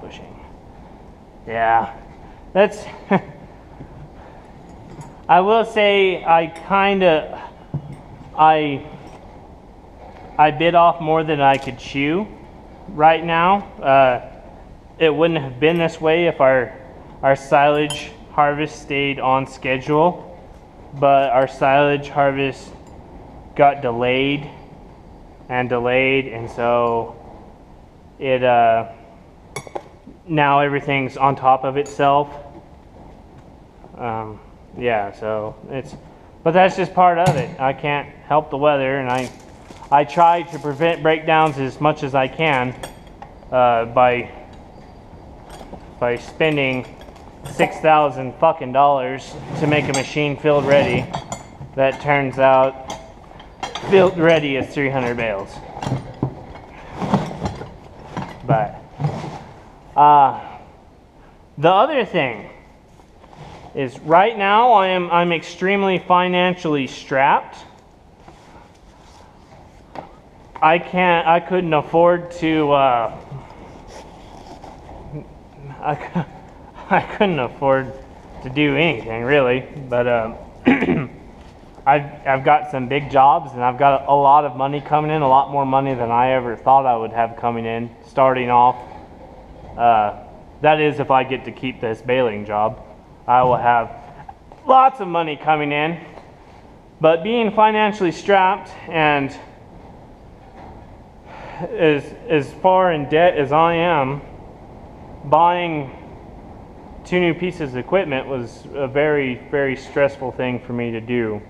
bushing. Yeah, that's. I will say I bit off more than I could chew right now. It wouldn't have been this way if our silage harvest stayed on schedule, but our silage harvest got delayed, and so it now everything's on top of itself. Yeah, so but that's just part of it. I can't help the weather, and I try to prevent breakdowns as much as I can by spending $6,000 fucking dollars to make a machine field ready that turns out field ready is 300 bales. But the other thing is right now I'm extremely financially strapped. I couldn't afford to I couldn't afford to do anything really, but I've got some big jobs, and I've got a lot of money coming in, a lot more money than I ever thought I would have coming in starting off. That is, if I get to keep this baling job, I will have lots of money coming in. But being financially strapped and as far in debt as I am, buying 2 new pieces of equipment was a very, very stressful thing for me to do.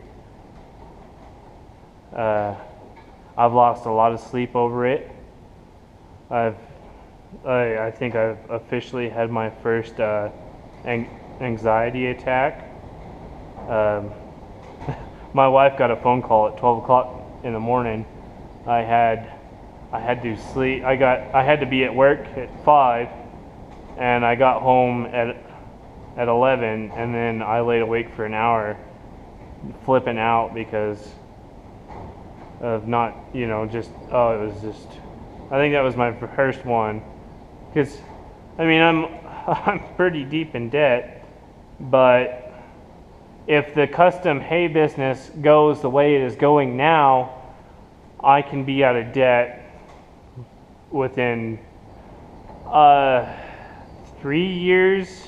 I've lost a lot of sleep over it. I think I've officially had my first anxiety attack. My wife got a phone call at 12 o'clock in the morning. I had to sleep. I had to be at work at 5, and I got home at 11, and then I laid awake for an hour flipping out because of not, it was just, I think that was my first one. Because, I'm pretty deep in debt, but if the custom hay business goes the way it is going now, I can be out of debt within 3 years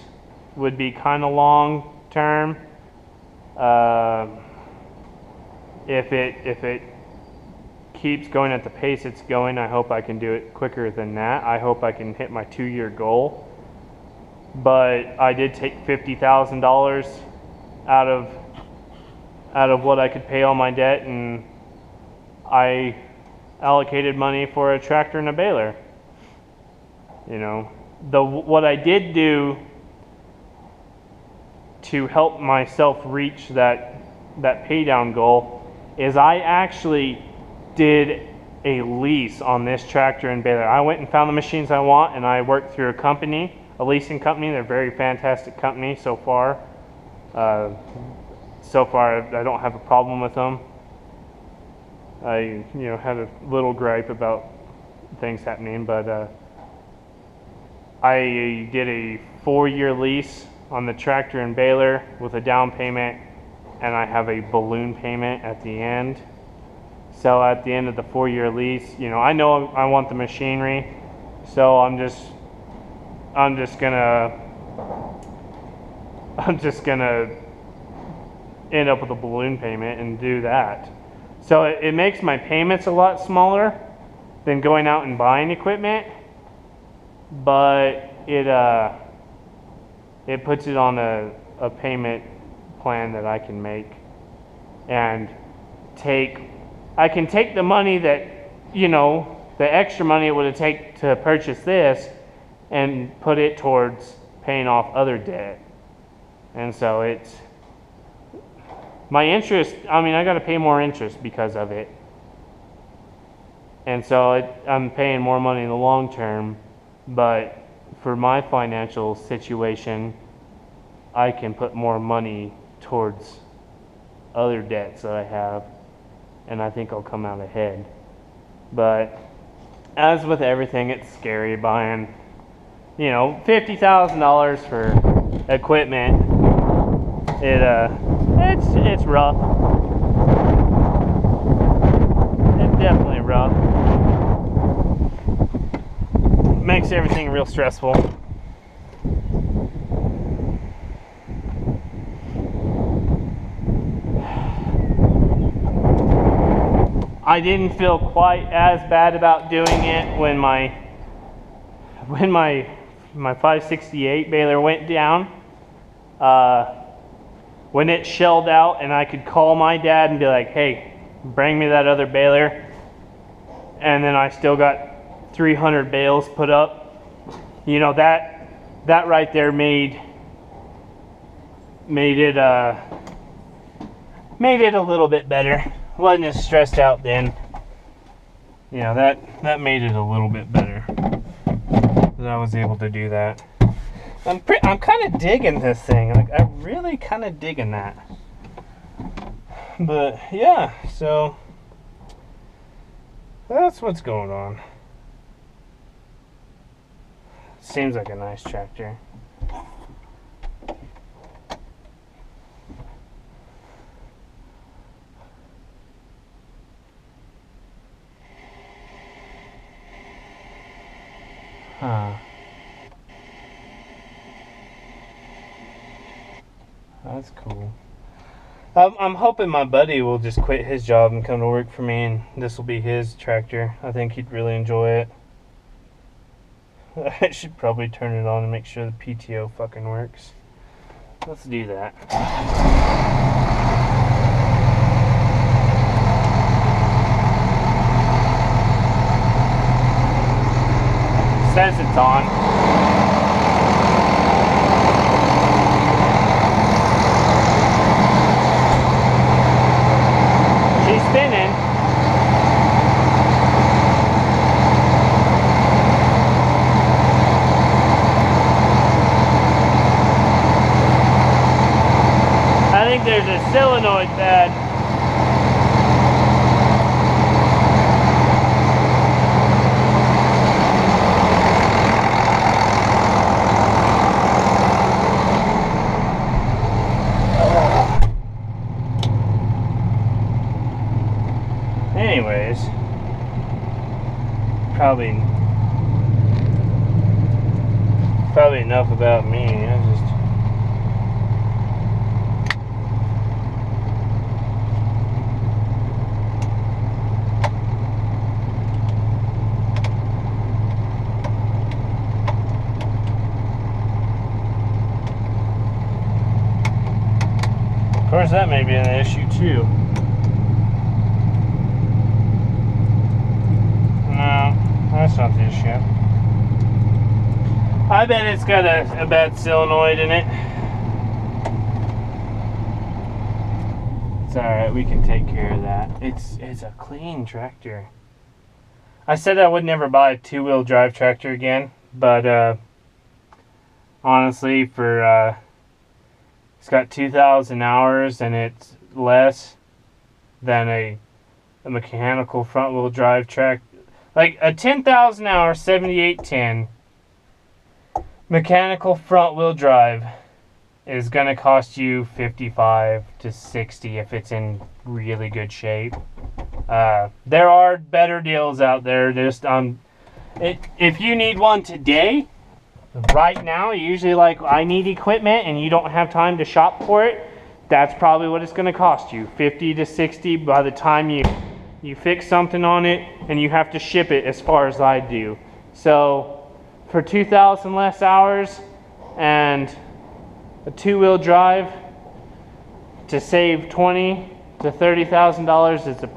would be kind of long term. If it keeps going at the pace it's going, I hope I can do it quicker than that. I hope I can hit my 2-year goal. But I did take $50,000 out of what I could pay all my debt, and I allocated money for a tractor and a baler. What I did do to help myself reach that pay down goal is I actually did a lease on this tractor and baler. I went and found the machines I want, and I worked through a leasing company. They're a very fantastic company so far. So far, I don't have a problem with them. I had a little gripe about things happening, but I did a 4-year lease on the tractor and baler with a down payment, and I have a balloon payment at the end. So at the end of the 4-year lease, I know I want the machinery, so I'm just gonna end up with a balloon payment and do that. So it makes my payments a lot smaller than going out and buying equipment, but it puts it on a payment plan that I can make, and I can take the money that, the extra money it would have taken to purchase this and put it towards paying off other debt. And so it's my interest, I got to pay more interest because of it. And so I'm paying more money in the long term, but for my financial situation, I can put more money towards other debts that I have, and I think I'll come out ahead. But as with everything, it's scary buying you know, $50,000 for equipment. It's rough. It's definitely rough. Makes everything real stressful. I didn't feel quite as bad about doing it when my 568 baler went down. When it shelled out and I could call my dad and be like, hey, bring me that other baler, and then I still got 300 bales put up. You know, that right there made it a little bit better. Wasn't as stressed out then. You know, that made it a little bit better that I was able to do that. I'm kind of digging this thing. Like, I'm really kind of digging that. But yeah, so that's what's going on. Seems like a nice tractor. Huh. That's cool. I'm hoping my buddy will just quit his job and come to work for me, and this will be his tractor. I think he'd really enjoy it. I should probably turn it on and make sure the PTO fucking works. Let's do that. Says it's on. She's spinning. I think there's a solenoid pad. Anyways, probably enough about me. Of course, that may be an issue too. No, that's not the issue. I bet it's got a bad solenoid in it. It's alright, we can take care of that. It's a clean tractor. I said I would never buy a two-wheel drive tractor again, but honestly, for it's got 2,000 hours and it's less than a mechanical front-wheel drive tractor. Like a 10,000 hour 7810 mechanical front-wheel drive is going to cost you 55 to 60 if it's in really good shape. There are better deals out there. Just if you need one today, right now, usually like I need equipment and you don't have time to shop for it, that's probably what it's going to cost you, 50 to 60 by the time you fix something on it and you have to ship it, as far as I do. So for 2,000 less hours and a two-wheel drive, to save $20,000 to $30,000 is a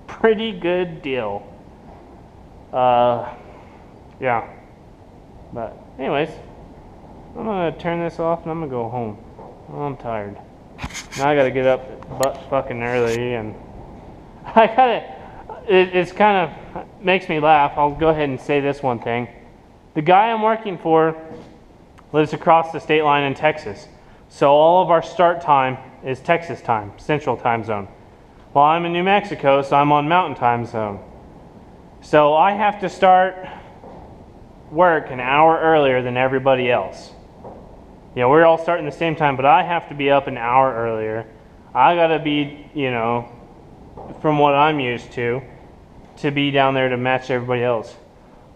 pretty good deal. Yeah. But anyways, I'm gonna turn this off and I'm gonna go home. I'm tired. Now I gotta get up butt fucking early, and I gotta. It's kind of makes me laugh. I'll go ahead and say this one thing. The guy I'm working for lives across the state line in Texas, so all of our start time is Texas time, Central Time Zone. Well, I'm in New Mexico, so I'm on Mountain Time Zone. So I have to start work an hour earlier than everybody else. You know, we're all starting the same time, but I have to be up an hour earlier. I gotta be, you know, from what I'm used to be down there to match everybody else.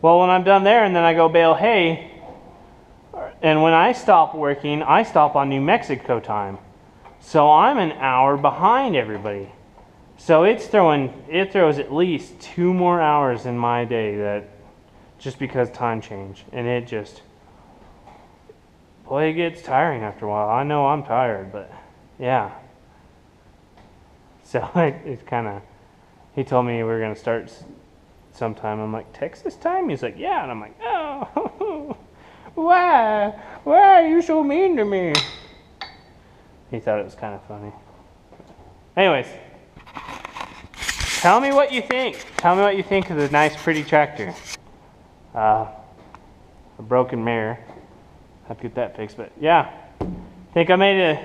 Well, when I'm done there and then I go bale hay, and when I stop working, I stop on New Mexico time. So I'm an hour behind everybody. So it throws at least 2 more hours in my day, that just because time change. And it just, boy, it gets tiring after a while. I know I'm tired, but yeah. So it's kind of, he told me we were going to start sometime. I'm like, Texas time? He's like, yeah. And I'm like, oh, why are you so mean to me? He thought it was kind of funny. Anyways, tell me what you think. Tell me what you think of the nice, pretty tractor. A broken mirror. Have to get that fixed, but yeah. Think I made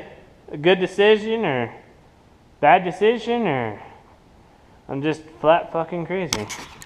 a good decision or bad decision, or I'm just flat fucking crazy?